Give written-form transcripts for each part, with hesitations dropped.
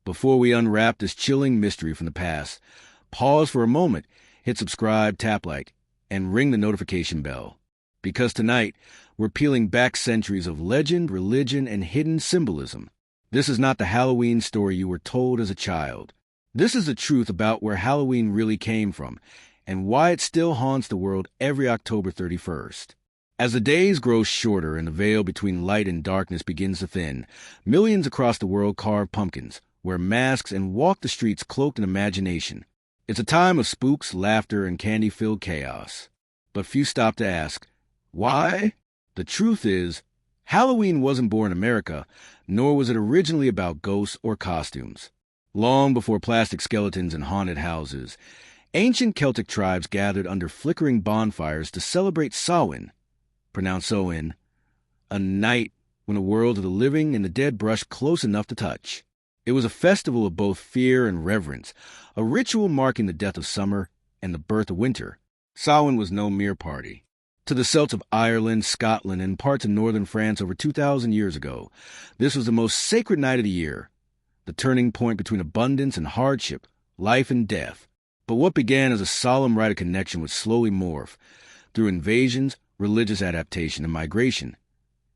Before we unwrap this chilling mystery from the past, pause for a moment, hit subscribe, tap like, and ring the notification bell. Because tonight, we're peeling back centuries of legend, religion, and hidden symbolism. This is not the Halloween story you were told as a child. This is the truth about where Halloween really came from, and why it still haunts the world every October 31st. As the days grow shorter and the veil between light and darkness begins to thin, millions across the world carve pumpkins, wear masks, and walk the streets cloaked in imagination. It's a time of spooks, laughter, and candy-filled chaos. But few stop to ask, why? The truth is, Halloween wasn't born in America, nor was it originally about ghosts or costumes. Long before plastic skeletons and haunted houses, ancient Celtic tribes gathered under flickering bonfires to celebrate Samhain, pronounced So-in, a night when the world of the living and the dead brushed close enough to touch. It was a festival of both fear and reverence, a ritual marking the death of summer and the birth of winter. Samhain was no mere party. To the Celts of Ireland, Scotland, and parts of northern France over 2,000 years ago, this was the most sacred night of the year, the turning point between abundance and hardship, life and death. But what began as a solemn rite of connection would slowly morph, through invasions, religious adaptation, and migration,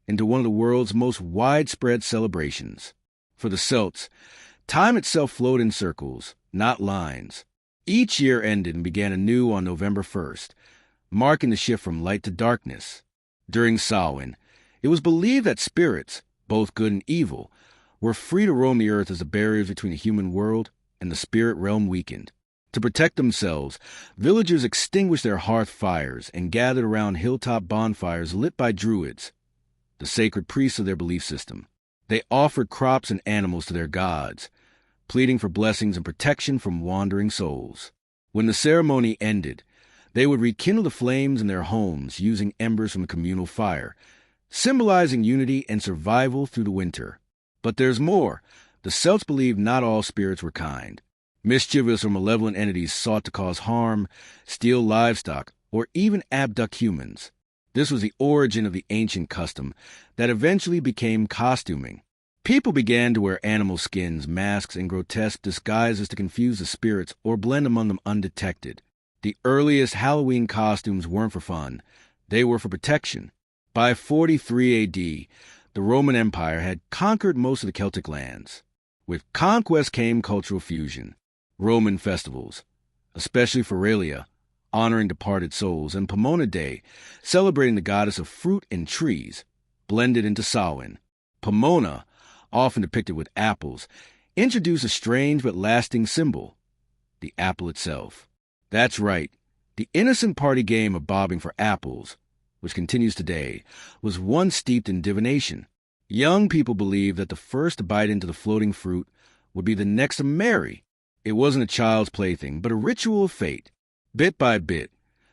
into one of the world's most widespread celebrations. For the Celts, time itself flowed in circles, not lines. Each year ended and began anew on November 1st, marking the shift from light to darkness. During Samhain, it was believed that spirits, both good and evil, were free to roam the earth as the barriers between the human world and the spirit realm weakened. To protect themselves, villagers extinguished their hearth fires and gathered around hilltop bonfires lit by druids, the sacred priests of their belief system. They offered crops and animals to their gods, pleading for blessings and protection from wandering souls. When the ceremony ended, they would rekindle the flames in their homes using embers from the communal fire, symbolizing unity and survival through the winter. But there's more. The Celts believed not all spirits were kind. Mischievous or malevolent entities sought to cause harm, steal livestock, or even abduct humans. This was the origin of the ancient custom that eventually became costuming. People began to wear animal skins, masks, and grotesque disguises to confuse the spirits or blend among them undetected. The earliest Halloween costumes weren't for fun. They were for protection. By 43 AD, the Roman Empire had conquered most of the Celtic lands. With conquest came cultural fusion. Roman festivals, especially Feralia, honoring departed souls, and Pomona Day, celebrating the goddess of fruit and trees, blended into Samhain. Pomona, often depicted with apples, introduced a strange but lasting symbol, the apple itself. That's right, the innocent party game of bobbing for apples, which continues today, was once steeped in divination. Young people believed that the first to bite into the floating fruit would be the next to marry. It wasn't a child's plaything, but a ritual of fate. Bit by bit,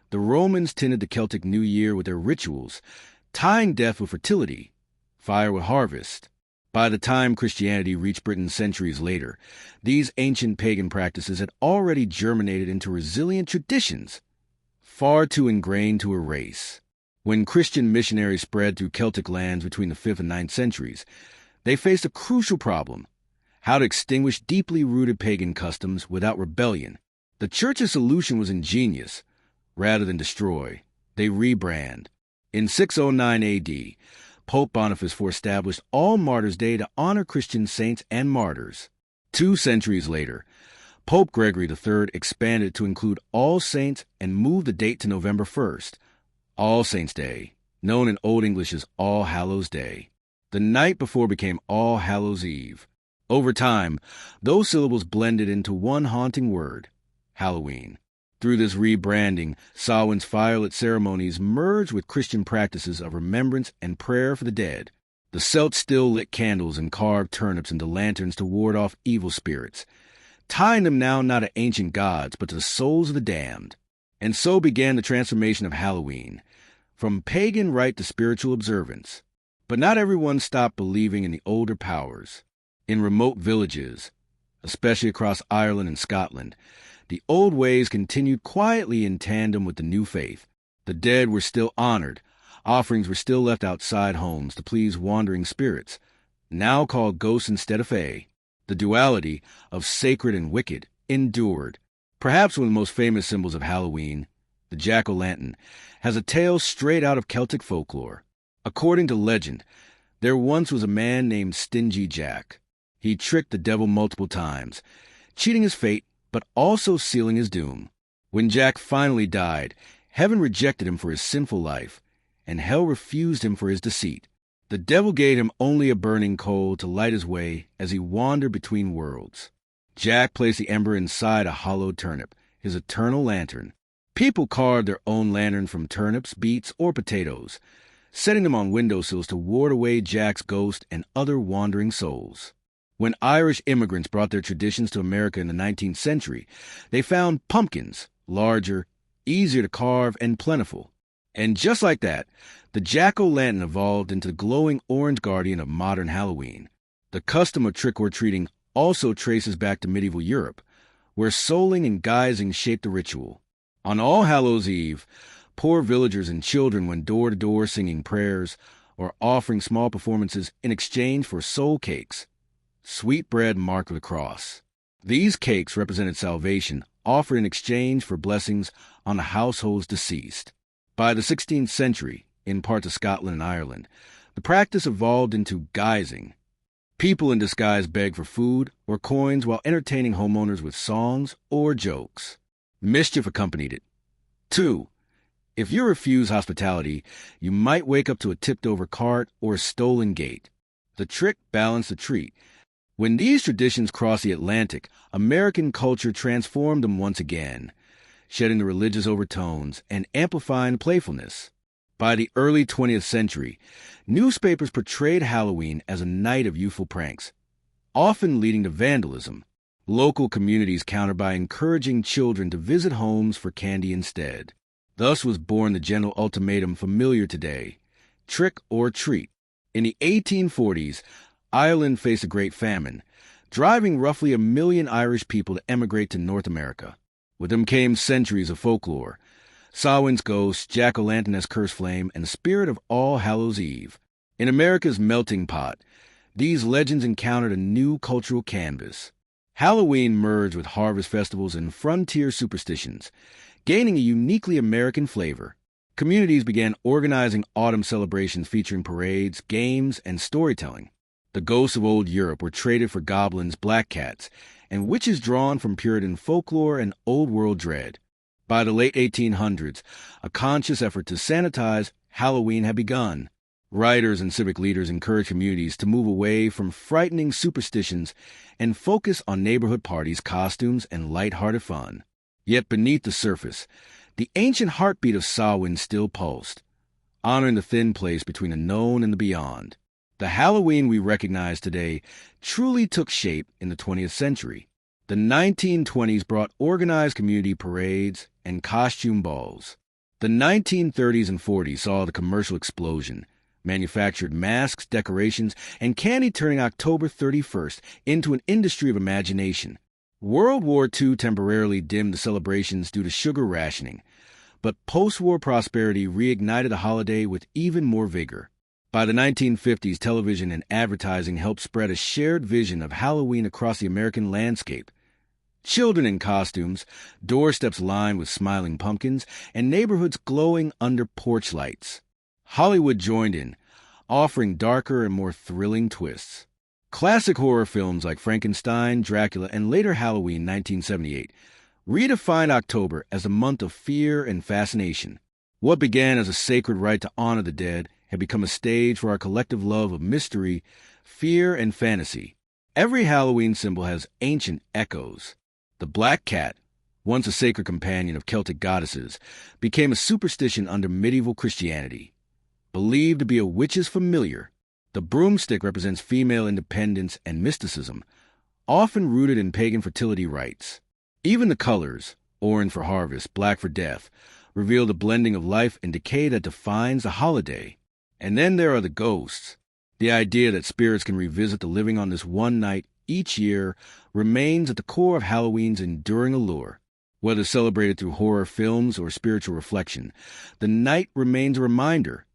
the Romans tinted the Celtic New Year with their rituals, tying death with fertility, fire with harvest. By the time Christianity reached Britain centuries later, these ancient pagan practices had already germinated into resilient traditions, far too ingrained to erase. When Christian missionaries spread through Celtic lands between the 5th and 9th centuries, they faced a crucial problem: how to extinguish deeply rooted pagan customs without rebellion. The Church's solution was ingenious. Rather than destroy, they rebrand. In 609 AD, Pope Boniface established All Martyrs' Day to honor Christian saints and martyrs. 2 centuries later, Pope Gregory III expanded to include All Saints and moved the date to November 1st, All Saints' Day, known in Old English as All Hallows' Day. The night before became All Hallows' Eve. Over time, those syllables blended into one haunting word: Halloween. Through this rebranding, Samhain's firelit ceremonies merged with Christian practices of remembrance and prayer for the dead. The Celts still lit candles and carved turnips into lanterns to ward off evil spirits, tying them now not to ancient gods but to the souls of the damned. And so began the transformation of Halloween, from pagan rite to spiritual observance. But not everyone stopped believing in the older powers. In remote villages, especially across Ireland and Scotland, the old ways continued quietly in tandem with the new faith. The dead were still honored. Offerings were still left outside homes to please wandering spirits, now called ghosts instead of fae. The duality of sacred and wicked endured. Perhaps one of the most famous symbols of Halloween, the jack-o'-lantern, has a tale straight out of Celtic folklore. According to legend, there once was a man named Stingy Jack. He tricked the devil multiple times, cheating his fate, but also sealing his doom. When Jack finally died, heaven rejected him for his sinful life, and hell refused him for his deceit. The devil gave him only a burning coal to light his way as he wandered between worlds. Jack placed the ember inside a hollowed turnip, his eternal lantern. People carved their own lantern from turnips, beets, or potatoes, setting them on windowsills to ward away Jack's ghost and other wandering souls. When Irish immigrants brought their traditions to America in the 19th century, they found pumpkins, larger, easier to carve, and plentiful. And just like that, the jack-o'-lantern evolved into the glowing orange guardian of modern Halloween. The custom of trick-or-treating also traces back to medieval Europe, where souling and guising shaped the ritual. On All Hallows' Eve, poor villagers and children went door to door singing prayers or offering small performances in exchange for soul cakes, sweet bread marked with a cross. These cakes represented salvation, offered in exchange for blessings on the household's deceased. By the 16th century, in parts of Scotland and Ireland, the practice evolved into guising. People in disguise begged for food or coins while entertaining homeowners with songs or jokes. Mischief accompanied it. 2. If you refuse hospitality, you might wake up to a tipped-over cart or a stolen gate. The trick balanced the treat. When these traditions crossed the Atlantic, American culture transformed them once again, shedding the religious overtones and amplifying playfulness. By the early 20th century, newspapers portrayed Halloween as a night of youthful pranks, often leading to vandalism. Local communities countered by encouraging children to visit homes for candy instead. Thus was born the general ultimatum familiar today: trick or treat. In the 1840s, Ireland faced a great famine, driving roughly 1 million Irish people to emigrate to North America. With them came centuries of folklore: Samhain's ghost, jack-o'-lantern as curse flame, and the spirit of All Hallows' Eve. In America's melting pot, these legends encountered a new cultural canvas. Halloween merged with harvest festivals and frontier superstitions, gaining a uniquely American flavor. Communities began organizing autumn celebrations featuring parades, games, and storytelling. The ghosts of old Europe were traded for goblins, black cats, and witches drawn from Puritan folklore and old-world dread. By the late 1800s, a conscious effort to sanitize Halloween had begun. Writers and civic leaders encouraged communities to move away from frightening superstitions and focus on neighborhood parties, costumes, and lighthearted fun. Yet beneath the surface, the ancient heartbeat of Samhain still pulsed, honoring the thin place between the known and the beyond. The Halloween we recognize today truly took shape in the 20th century. The 1920s brought organized community parades and costume balls. The 1930s and 40s saw the commercial explosion, manufactured masks, decorations, and candy turning October 31st into an industry of imagination. World War II temporarily dimmed the celebrations due to sugar rationing, but post-war prosperity reignited the holiday with even more vigor. By the 1950s, television and advertising helped spread a shared vision of Halloween across the American landscape. Children in costumes, doorsteps lined with smiling pumpkins, and neighborhoods glowing under porch lights. Hollywood joined in, offering darker and more thrilling twists. Classic horror films like Frankenstein, Dracula, and later Halloween 1978 redefined October as a month of fear and fascination. What began as a sacred rite to honor the dead had become a stage for our collective love of mystery, fear, and fantasy. Every Halloween symbol has ancient echoes. The black cat, once a sacred companion of Celtic goddesses, became a superstition under medieval Christianity. Believed to be a witch's familiar, the broomstick represents female independence and mysticism, often rooted in pagan fertility rites. Even the colors, orange for harvest, black for death, reveal the blending of life and decay that defines the holiday. And then there are the ghosts. The idea that spirits can revisit the living on this one night each year remains at the core of Halloween's enduring allure. Whether celebrated through horror films or spiritual reflection, the night remains a reminder.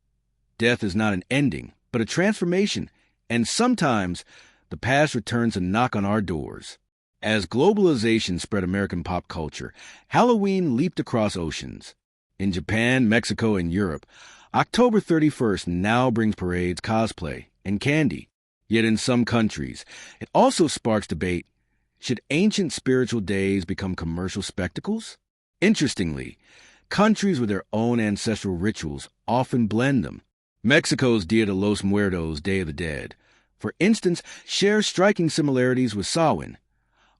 Death is not an ending, but a transformation, and sometimes the past returns to knock on our doors. As globalization spread American pop culture, Halloween leaped across oceans. In Japan, Mexico, and Europe, October 31st now brings parades, cosplay, and candy. Yet in some countries, it also sparks debate. Should ancient spiritual days become commercial spectacles? Interestingly, countries with their own ancestral rituals often blend them. Mexico's Dia de los Muertos, Day of the Dead, for instance, shares striking similarities with Samhain,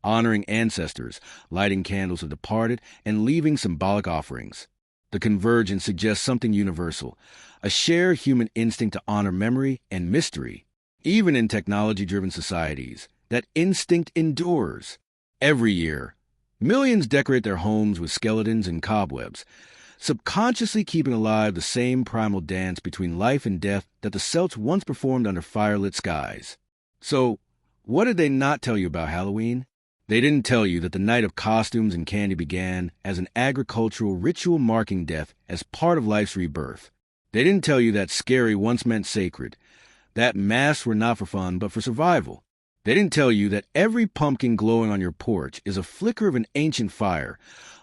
honoring ancestors, lighting candles of departed, and leaving symbolic offerings. The convergence suggests something universal, a shared human instinct to honor memory and mystery. Even in technology-driven societies, that instinct endures. Every year, millions decorate their homes with skeletons and cobwebs, subconsciously keeping alive the same primal dance between life and death that the Celts once performed under firelit skies. So, what did they not tell you about Halloween? They didn't tell you that the night of costumes and candy began as an agricultural ritual marking death as part of life's rebirth. They didn't tell you that scary once meant sacred, that masks were not for fun but for survival. They didn't tell you that every pumpkin glowing on your porch is a flicker of an ancient fire,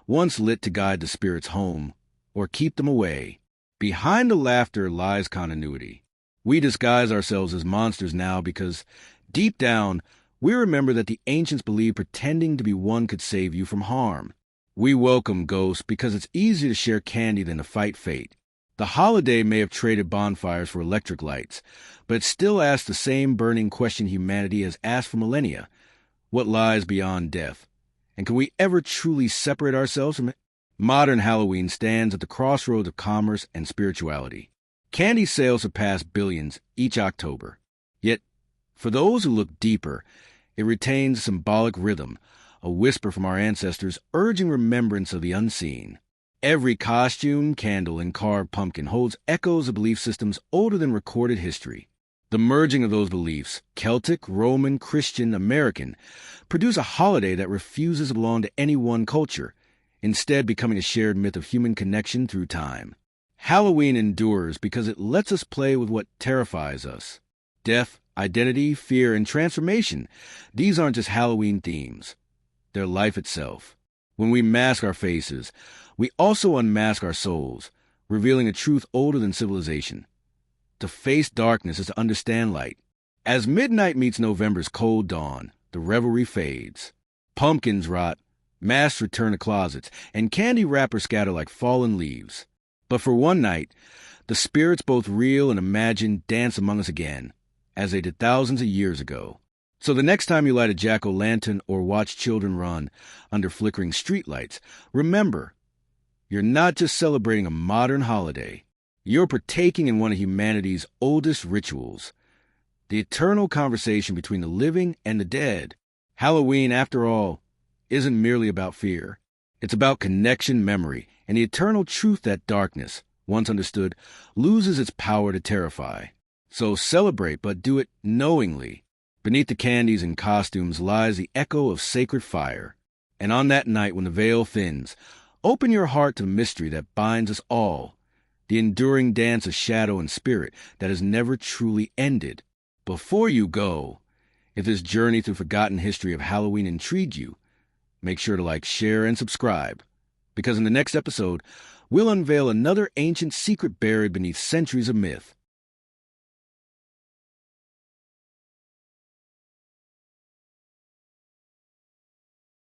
once lit to guide the spirits home or keep them away. Behind the laughter lies continuity. We disguise ourselves as monsters now because, deep down, we remember that the ancients believed pretending to be one could save you from harm. We welcome ghosts because it's easier to share candy than to fight fate. The holiday may have traded bonfires for electric lights, but it still asks the same burning question humanity has asked for millennia. What lies beyond death? And can we ever truly separate ourselves from it? Modern Halloween stands at the crossroads of commerce and spirituality. Candy sales surpass billions each October. Yet, for those who look deeper, it retains a symbolic rhythm, a whisper from our ancestors urging remembrance of the unseen. Every costume, candle, and carved pumpkin holds echoes of belief systems older than recorded history. The merging of those beliefs, Celtic, Roman, Christian, American, produce a holiday that refuses to belong to any one culture, instead becoming a shared myth of human connection through time. Halloween endures because it lets us play with what terrifies us. Death, identity, fear, and transformation. These aren't just Halloween themes. They're life itself. When we mask our faces, we also unmask our souls, revealing a truth older than civilization. To face darkness is to understand light. As midnight meets November's cold dawn, the revelry fades. Pumpkins rot, masks return to closets, and candy wrappers scatter like fallen leaves. But for one night, the spirits both real and imagined dance among us again, as they did thousands of years ago. So the next time you light a jack-o'-lantern or watch children run under flickering streetlights, remember, you're not just celebrating a modern holiday. You're partaking in one of humanity's oldest rituals, the eternal conversation between the living and the dead. Halloween, after all, isn't merely about fear. It's about connection, memory, and the eternal truth that darkness, once understood, loses its power to terrify. So celebrate, but do it knowingly. Beneath the candies and costumes lies the echo of sacred fire. And on that night when the veil thins, open your heart to the mystery that binds us all, the enduring dance of shadow and spirit that has never truly ended. Before you go, if this journey through forgotten history of Halloween intrigued you, make sure to like, share, and subscribe, because in the next episode, we'll unveil another ancient secret buried beneath centuries of myth.